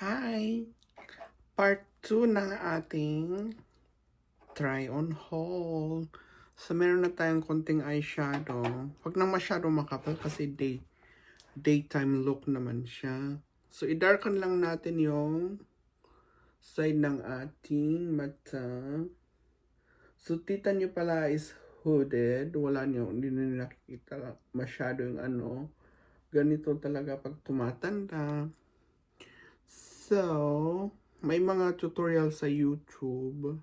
Hi! Part 2 ng ating try on haul. So, meron na tayong konting eyeshadow. Huwag nang masyado makapal kasi daytime look naman siya. So, i-darken lang natin yung side ng ating mata. So, tita nyo pala is hooded. Hindi nyo nakikita masyado yung ganito talaga pag tumatanda. So, may mga tutorial sa YouTube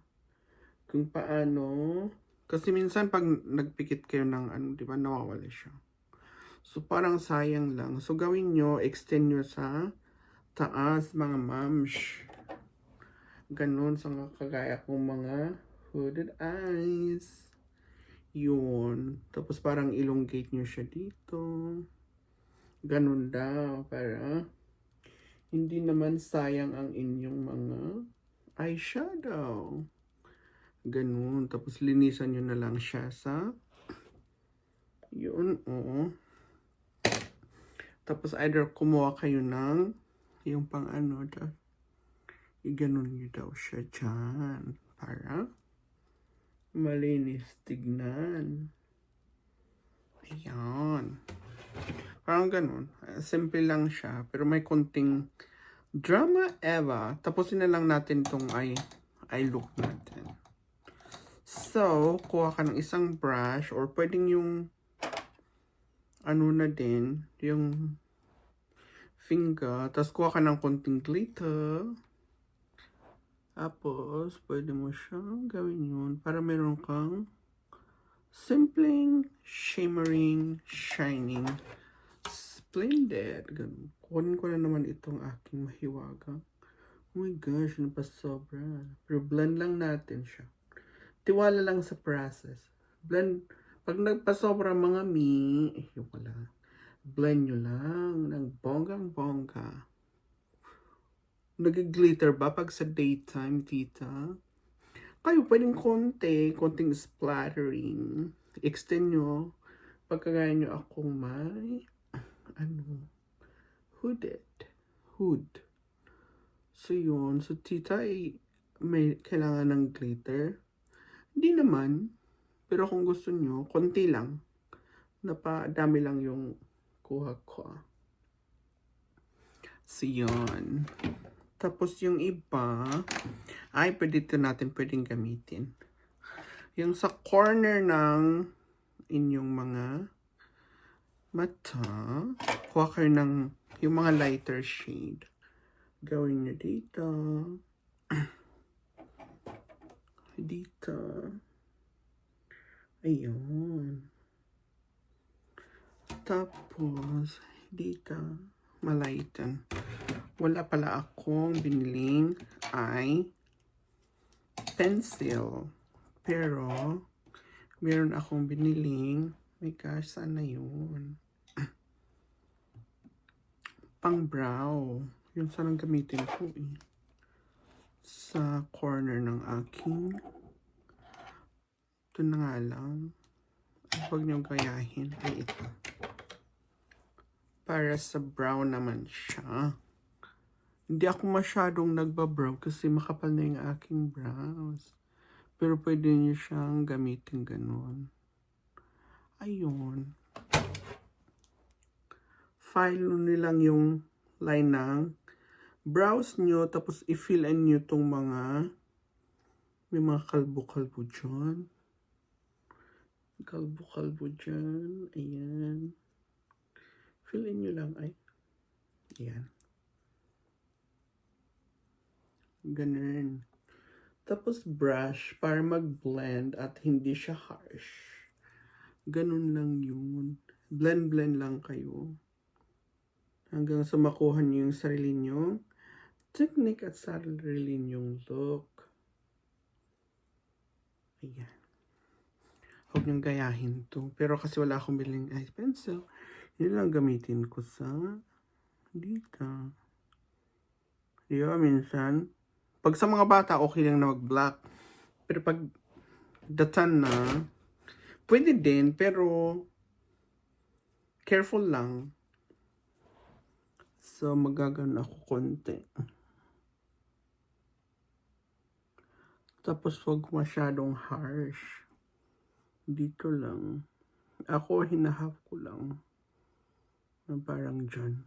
kung paano. Kasi minsan pag nagpikit kayo ng di ba, nawawala siya. So, parang sayang lang. So, gawin nyo, extend nyo sa taas, mga mams. Ganun, sa kagaya kong mga hooded eyes. Yun. Tapos parang elongate nyo siya dito. Ganun daw, para hindi naman sayang ang inyong mga eyeshadow. Ganun. Tapos linisan nyo na lang siya sa yun, oo. Tapos either kumuha kayo ng yung pang iganon nyo daw siya dyan para malinis tignan. Ayan. Parang ganun. Simple lang siya. Pero may konting drama Eva. Tapusin na lang natin tong eye look natin. So, kuha ka ng isang brush or pwedeng yung na din, yung finger. Tapos kuha ka ng konting glitter. Tapos, pwede mo siyang gawin yun para meron kang simpleng, shimmering, shining, splendid. Ganun. Kunin ko na naman itong aking mahiwaga. Oh my gosh, napasobra. Pero blend lang natin siya. Tiwala lang sa process. Blend. Pag nagpasobra mga wala. Blend nyo lang ng bonggang-bongga. Nag-glitter ba pag sa daytime, tita? Kayo pwedeng konting splattering. Extend nyo. Pagkagaya nyo akong may, hood. So yun. So tita, may kailangan ng glitter. Hindi naman. Pero kung gusto nyo, konti lang. Napadami lang yung kuha ko. So yun. Tapos yung iba, pwedeng gamitin. Yung sa corner ng inyong mga mata, kuha kayo ng yung mga lighter shade. Gawin nyo dito. Dito. Ayun. Tapos, dito, malighten. Wala pala akong biniling pencil. Pero, meron akong biniling, my gosh, saan na yun? Pang brow. Yung sanang gamitin ko sa corner ng aking. Ito na nga lang. Huwag niyong gayahin. Ay, ito. Para sa brow naman siya. Hindi ako masyadong nagbabrow kasi makapal na yung aking brows. Pero pwede niyo siyang gamitin ganun. Ayun. File nyo lang yung line ng brows nyo. Tapos i-fill in nyo tong may mga kalbo-kalbo dyan. Kalbo-kalbo dyan. Ayan. Fill in nyo lang. Ayan. Ganun. Tapos brush para mag-blend at hindi siya harsh. Ganun lang yun. Blend lang kayo. Hanggang sa makuha niyo yung sarili niyong technique at sarili niyong look. Ayan. Huwag niyong gayahin to. Pero kasi wala akong biling eye pencil, yun lang gamitin ko sa dito. Diba, minsan, pag sa mga bata, okay lang na mag-black. Pero pag datan na, pwede din, pero careful lang. So, magaganon ako konti. Tapos wag masyadong harsh. Dito lang. Ako, hinahap ko lang. Na parang dyan.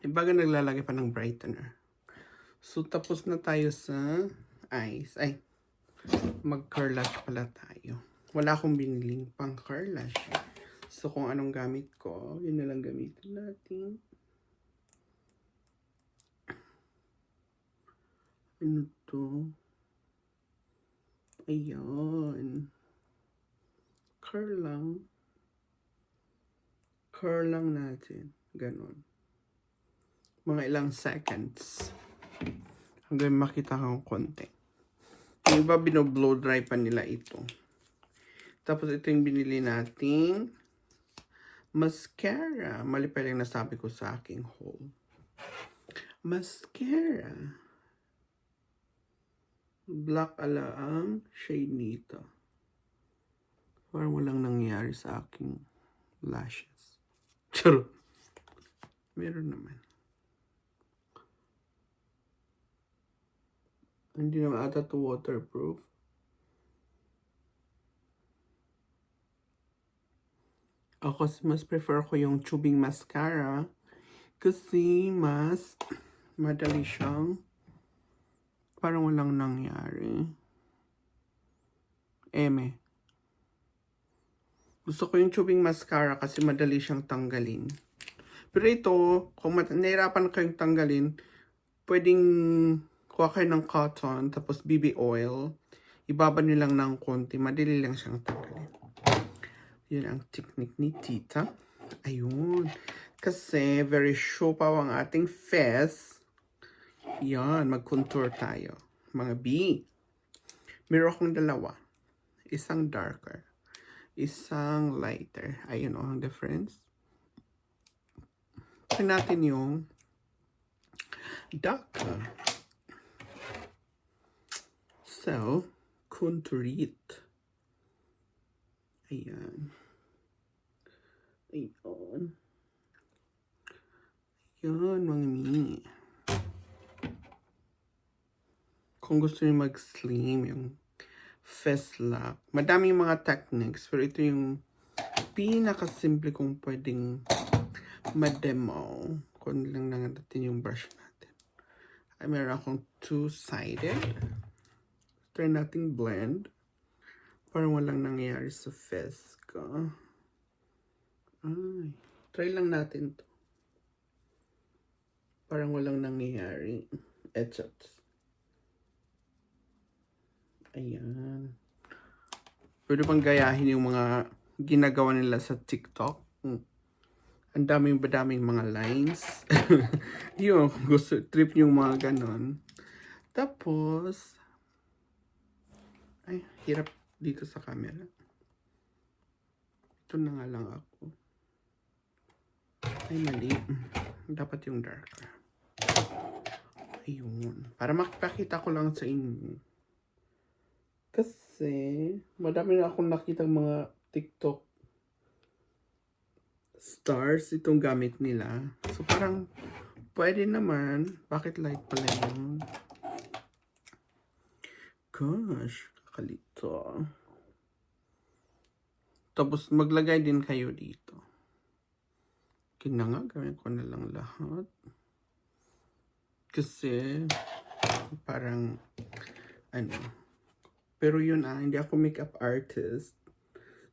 Ibaga naglalagay pa ng brightener. So, tapos na tayo sa eyes. Ay, mag-curl lash pala tayo. Wala akong biniling pang curl lash. So, kung anong gamit ko, yun na lang gamitin natin. Ano to? Ayan. Curl lang. Curl lang natin. Ganon. Mga ilang seconds. Hanggang makita kang konti. Yung iba binoblow dry pa nila ito. Tapos ito yung binili nating mascara. Mali pa lang nasabi ko sa aking haul. Mascara. Black ala ang shade nito. Parang walang nangyari sa aking lashes. Charot. Meron naman. Hindi naman ata to waterproof. Ako mas prefer ko yung tubing mascara kasi mas madali siyang parang walang nangyari. Eme. Gusto ko yung tubing mascara kasi madali siyang tanggalin. Pero ito, kung nahirapan kayong tanggalin, pwedeng kuha kayo ng cotton, tapos BB oil. Ibaba nyo lang ng konti. Madali lang siyang tanggalin. Yun ang technique ni Tita. Ayun. Kasi very show pa ang ating face. Yan, mag-contour tayo. Mga B. Meron akong dalawa. Isang darker. Isang lighter. Ayun o, ang difference. Tignan natin yung darker. So, contour it. Ayan. Ayun. Ayan, mga mi. Kung gusto niyo mag-slim, yung face lock. Madami yung mga techniques, pero ito yung pinakasimple kung pwedeng ma-demo. Kung lang natin yung brush natin. Ay, meron akong two-sided. Try nating blend. Parang walang nangyayari sa face ko. Ay, try lang natin to. Parang walang nangyayari. Echot. Ayan. Pwede pang gayahin yung mga ginagawa nila sa TikTok. Ang daming mga lines. Yun, kung gusto, trip yung mga ganon. Tapos, ay, hirap dito sa camera. Ito na nga lang ako. Ay, mali. Dapat yung darker. Ayun. Para makipakita ko lang sa inyo. Kasi, madami na akong nakitang mga TikTok stars itong gamit nila. So, parang, pwede naman. Bakit light pala yun? Gosh, kakalito. Tapos, maglagay din kayo dito. Kina nga, gawin ko na lang lahat. Kasi, parang, ano, pero yun hindi ako makeup artist.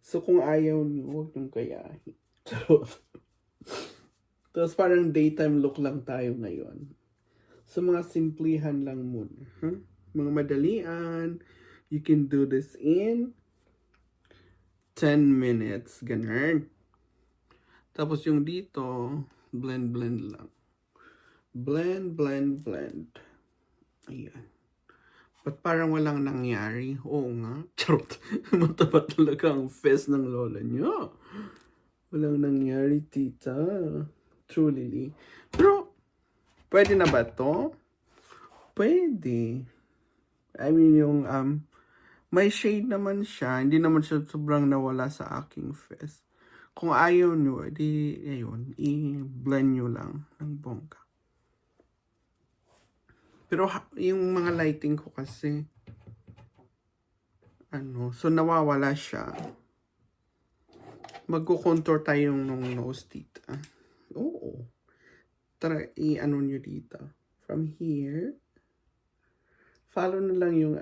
So, kung ayaw nyo, huwag nyo gayahin. Tapos, parang daytime look lang tayo ngayon. So, mga simplihan lang muna. Huh? Mga madalian. You can do this in 10 minutes. Ganun. Tapos, yung dito, blend lang. Blend. Ayan. Ba't parang walang nangyari? Oo nga. Charot. Mataba talaga ang face ng lola niyo. Walang nangyari, tita. Truly. Pero, pwede na ba to? Pwede. I mean, yung, may shade naman siya. Hindi naman siya sobrang nawala sa aking face. Kung ayaw nyo, di, ayun, i-blend nyo lang ng bongga. Pero yung mga lighting ko kasi, so nawawala siya. Magko-contour tayo nung nose dito. Oo. Tara, i-ano nyo dito. From here, follow na lang yung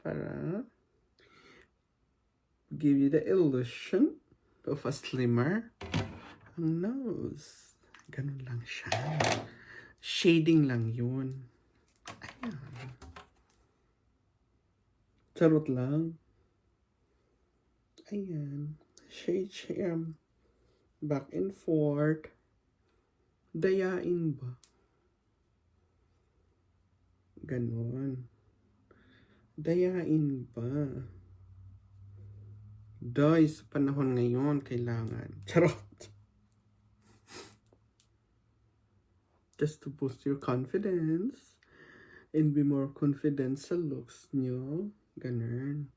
para give you the illusion of a slimmer nose. Ganun lang siya. Shading lang yun. Ayan. Charot lang. Ayan. Shade. Back and forth. Dayain ba? Ganon. Dayain ba? Dahil sa panahon ngayon, kailangan. Charot. Just to boost your confidence and be more confident sa looks nyo. Ganon.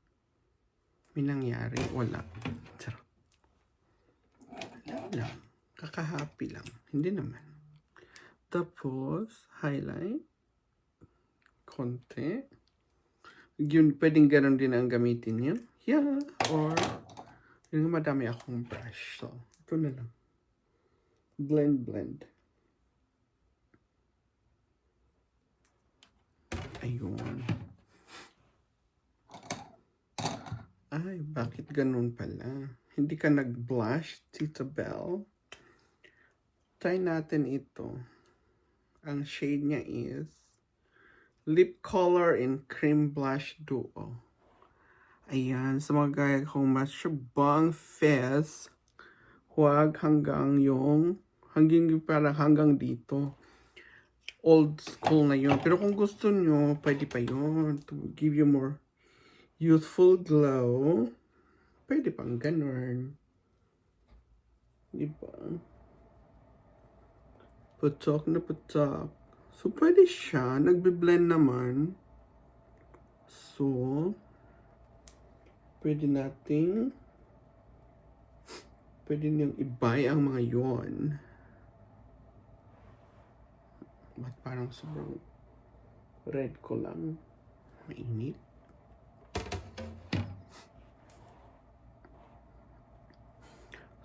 May nangyari? Wala. Charot. Wala lang. Kaka-happy lang. Hindi naman. Tapos, highlight. Konti. Yun, pwedeng ganon din ang gamitin niyo. Yeah. Or, yun, madami akong brush. So, ito na lang. Blend. Ayun. Ay, bakit ganun pala? Hindi ka nag-blush, Tita Belle? Try natin ito. Ang shade niya is Lip Color in Cream Blush Duo. Ayan, sa mga gaya kong masyabang face, huwag hanggang dito. Old school na yun. Pero kung gusto nyo, pwede pa yun. To give you more youthful glow. Pwede pang ganun. Diba? Putok na putok. So, pwede siya. Nagbe-blend naman. So, pwede niyang i-buy ang mga yon. Ba't parang sobrang red ko lang? Mainit.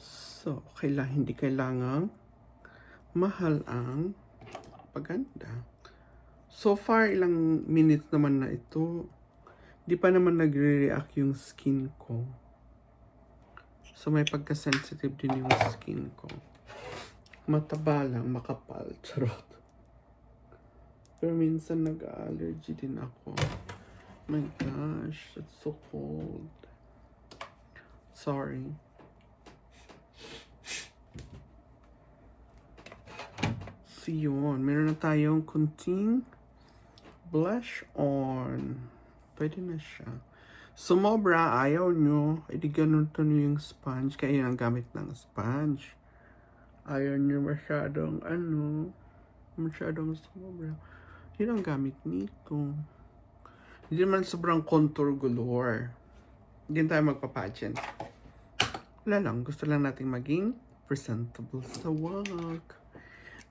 So, hindi kailangang mahal ang paganda. So far, ilang minutes naman na ito. Di pa naman nagre-react yung skin ko. So, may pagka-sensitive din yung skin ko. Mataba lang, makapal. Charot. Pero minsan nag-allergy din ako. My gosh, it's so cold. Sorry. So, yun. Meron na tayong kunting blush on. Pwede na siya. Sumobra, ayaw nyo. Edi ganun to yung sponge. Kaya ang gamit ng sponge. Ayaw nyo masyadong sumobra. Yun ang gamit nito. Hindi naman sobrang contour galore. Hindi tayo magpapageant. Wala lang. Gusto lang natin maging presentable sa work.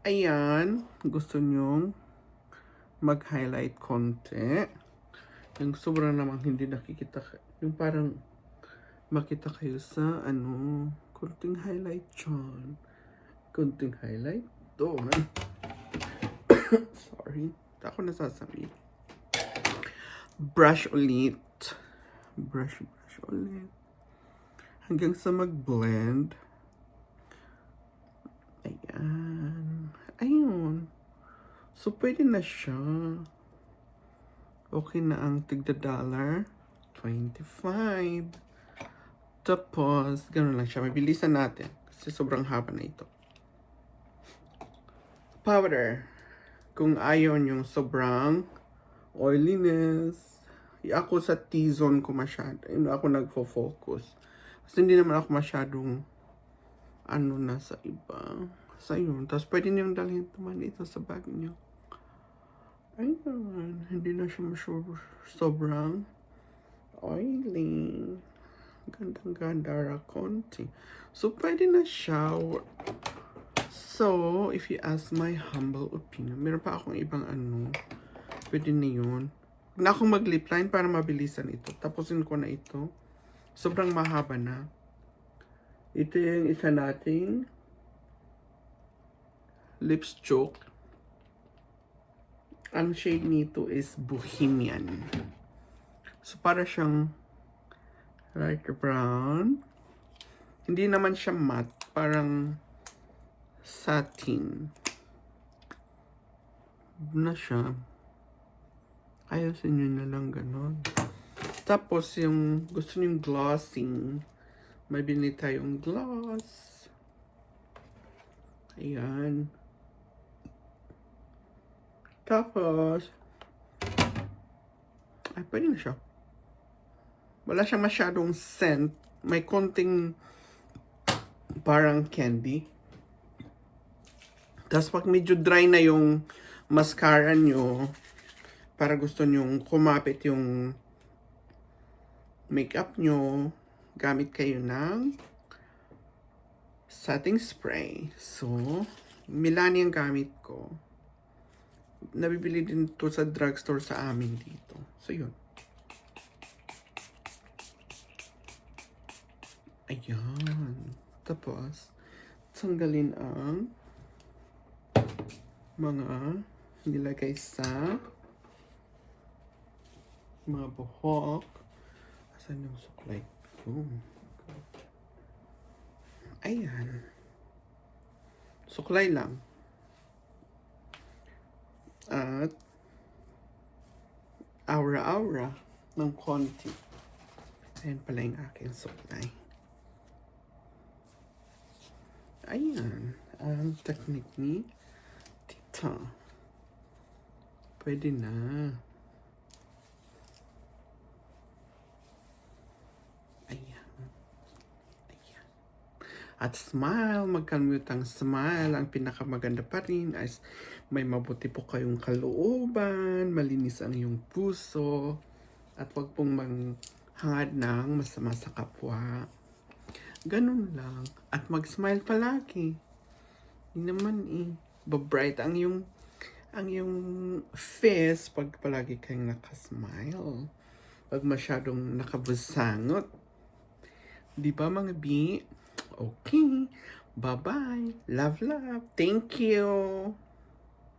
Ayan. Gusto nyong mag-highlight konti. Yung sobrang namang hindi nakikita. Yung parang makita kayo sa konting highlight dyan. Konting highlight doon. Sorry. Ako nasasabi. Brush ulit. Brush ulit. Hanggang sa mag-blend. Ayan. Ayun. So, pwede na siya. Okay na ang tigda $25. Tapos, gano'n lang siya. Mabilisan natin. Kasi sobrang haba na ito. Powder. Kung ayaw nyo sobrang oiliness. Ako sa T-zone ko masyado. Ako nagfo-focus. Kasi hindi naman ako masyadong na sa iba. Sa yun. Tapos pwede nyo dalhin naman ito sa bag nyo. Ayun. Hindi na siya sobrang oily. Gandang-ganda konti. So, pwede na siya. So, if you ask my humble opinion, meron pa akong ibang Pwede na yun. Huwag na akong mag-lip line para mabilisan ito. Tapusin ko na ito. Sobrang mahaba na. Ito yung isa nating lips choke. Ang shade nito is Bohemian. So, para siyang light brown. Hindi naman siya matte. Parang satin. Na siya. Ayusin nyo na lang ganon. Tapos, yung gusto nyo glossing, may binili tayong gloss. Ayan. Tapos, ay, pwede na siya. Wala siyang masyadong scent. May konting parang candy. Tapos, pag medyo dry na yung mascara nyo, para gusto nyong kumapit yung makeup nyo, gamit kayo ng setting spray. So, Milani ang gamit ko. Nabibili din to sa drugstore sa amin dito. So, yun. Ayan. Tapos, tanggalin ang mga nilagay sa mga buhok. Asan yung suklay? Boom. Ayan. Suklay lang. At aura-aura ng konti. Ayan pala yung aking suklay. Ayan. Ang technique ni Tita. Pwede na. Ayan. Ayan. At smile. Magkamute ang smile. Ang pinakamaganda pa rin ay may mabuti po kayong kalooban. Malinis ang iyong puso. At wag pong manghangad ng masama sa kapwa. Ganun lang. At mag-smile palagi. Hindi naman ba-bright ang yung face pag palagi kayong nakasmile. Pag masyadong nakabusangot. Di ba mga bi? Okay. Bye-bye. Love, love. Thank you.